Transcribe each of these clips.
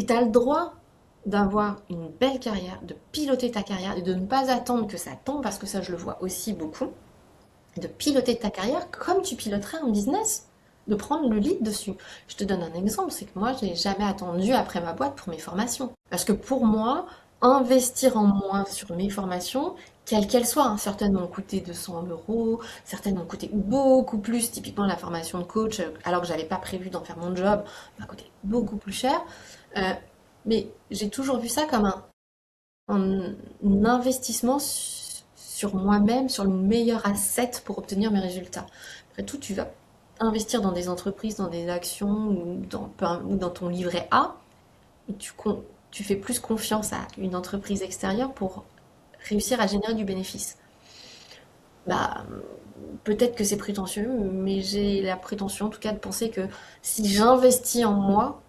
tu as le droit d'avoir une belle carrière, de piloter ta carrière et de ne pas attendre que ça tombe, parce que ça, je le vois aussi beaucoup, de piloter ta carrière comme tu piloterais un business, de prendre le lead dessus. Je te donne un exemple, c'est que moi, je n'ai jamais attendu après ma boîte pour mes formations. Parce que pour moi, investir en moi sur mes formations, quelles qu'elles soient, hein, certaines m'ont coûté 200 euros, certaines m'ont coûté beaucoup plus, typiquement la formation de coach, alors que j'avais pas prévu d'en faire mon job, m'a coûté beaucoup plus cher. Euh, mais j'ai toujours vu ça comme un investissement sur moi-même, sur le meilleur asset pour obtenir mes résultats. Après tout, tu vas investir dans des entreprises, dans des actions ou dans ton livret A, et tu fais plus confiance à une entreprise extérieure pour réussir à générer du bénéfice. Bah, peut-être que c'est prétentieux, mais j'ai la prétention en tout cas de penser que si j'investis en moi,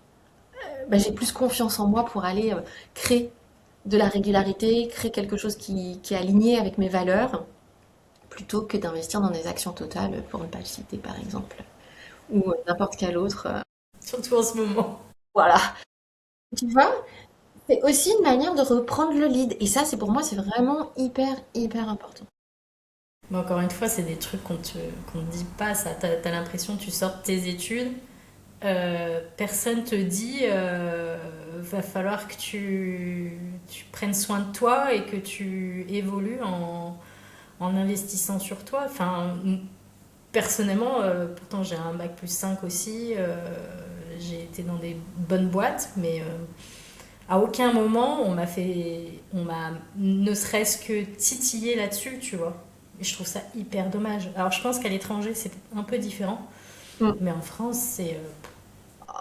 bah, j'ai plus confiance en moi pour aller créer de la régularité, créer quelque chose qui est aligné avec mes valeurs, plutôt que d'investir dans des actions totales, pour ne pas le citer par exemple, ou n'importe quel autre. Surtout en ce moment. Voilà. Tu vois, c'est aussi une manière de reprendre le lead. Et ça, c'est pour moi, c'est vraiment hyper, hyper important. Mais encore une fois, c'est des trucs qu'on te dit pas. Ça, t'as l'impression que tu sors de tes études, personne te dit va falloir que tu prennes soin de toi et que tu évolues en investissant sur toi. Enfin, personnellement, pourtant j'ai un bac plus 5 aussi, j'ai été dans des bonnes boîtes, mais à aucun moment on m'a ne serait-ce que titillé là-dessus, tu vois. Et je trouve ça hyper dommage. Alors je pense qu'à l'étranger c'est un peu différent, Mm. mais en France c'est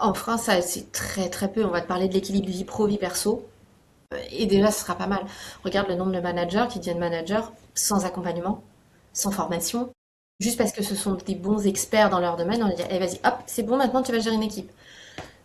En France, ça, c'est très, très peu. On va te parler de l'équilibre vie pro, vie perso. Et déjà, ce sera pas mal. Regarde le nombre de managers qui deviennent managers sans accompagnement, sans formation, juste parce que ce sont des bons experts dans leur domaine. On va dire, eh, vas-y, hop, c'est bon, maintenant tu vas gérer une équipe.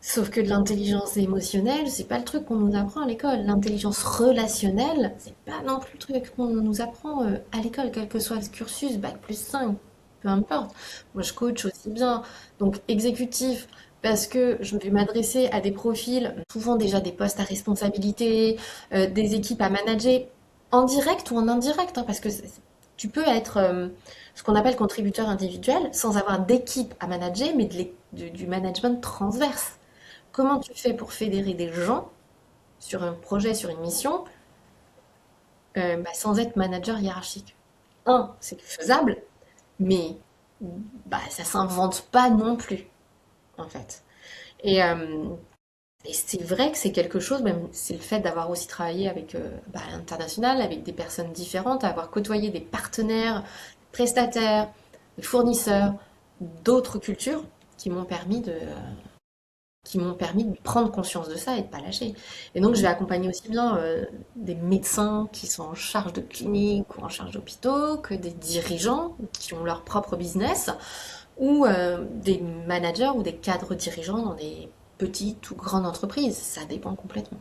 Sauf que de l'intelligence émotionnelle, c'est pas le truc qu'on nous apprend à l'école. L'intelligence relationnelle, c'est pas non plus le truc qu'on nous apprend à l'école, quel que soit le cursus, bac plus 5, peu importe. Moi, je coach aussi bien. Donc, exécutif, parce que je vais m'adresser à des profils, souvent déjà des postes à responsabilité, des équipes à manager, en direct ou en indirect, hein, parce que tu peux être ce qu'on appelle contributeur individuel sans avoir d'équipe à manager, mais du management transverse. Comment tu fais pour fédérer des gens sur un projet, sur une mission, bah, sans être manager hiérarchique? Un, c'est faisable, mais bah, ça s'invente pas non plus, en fait. Et, euh, et c'est vrai que c'est quelque chose, même c'est le fait d'avoir aussi travaillé avec bah, à l'international, avec des personnes différentes, avoir côtoyé des partenaires, prestataires, des fournisseurs d'autres cultures qui m'ont permis de prendre conscience de ça et de pas lâcher. Et donc, je vais accompagner aussi bien des médecins qui sont en charge de cliniques ou en charge d'hôpitaux que des dirigeants qui ont leur propre business ou des managers ou des cadres dirigeants dans des petites ou grandes entreprises. Ça dépend complètement.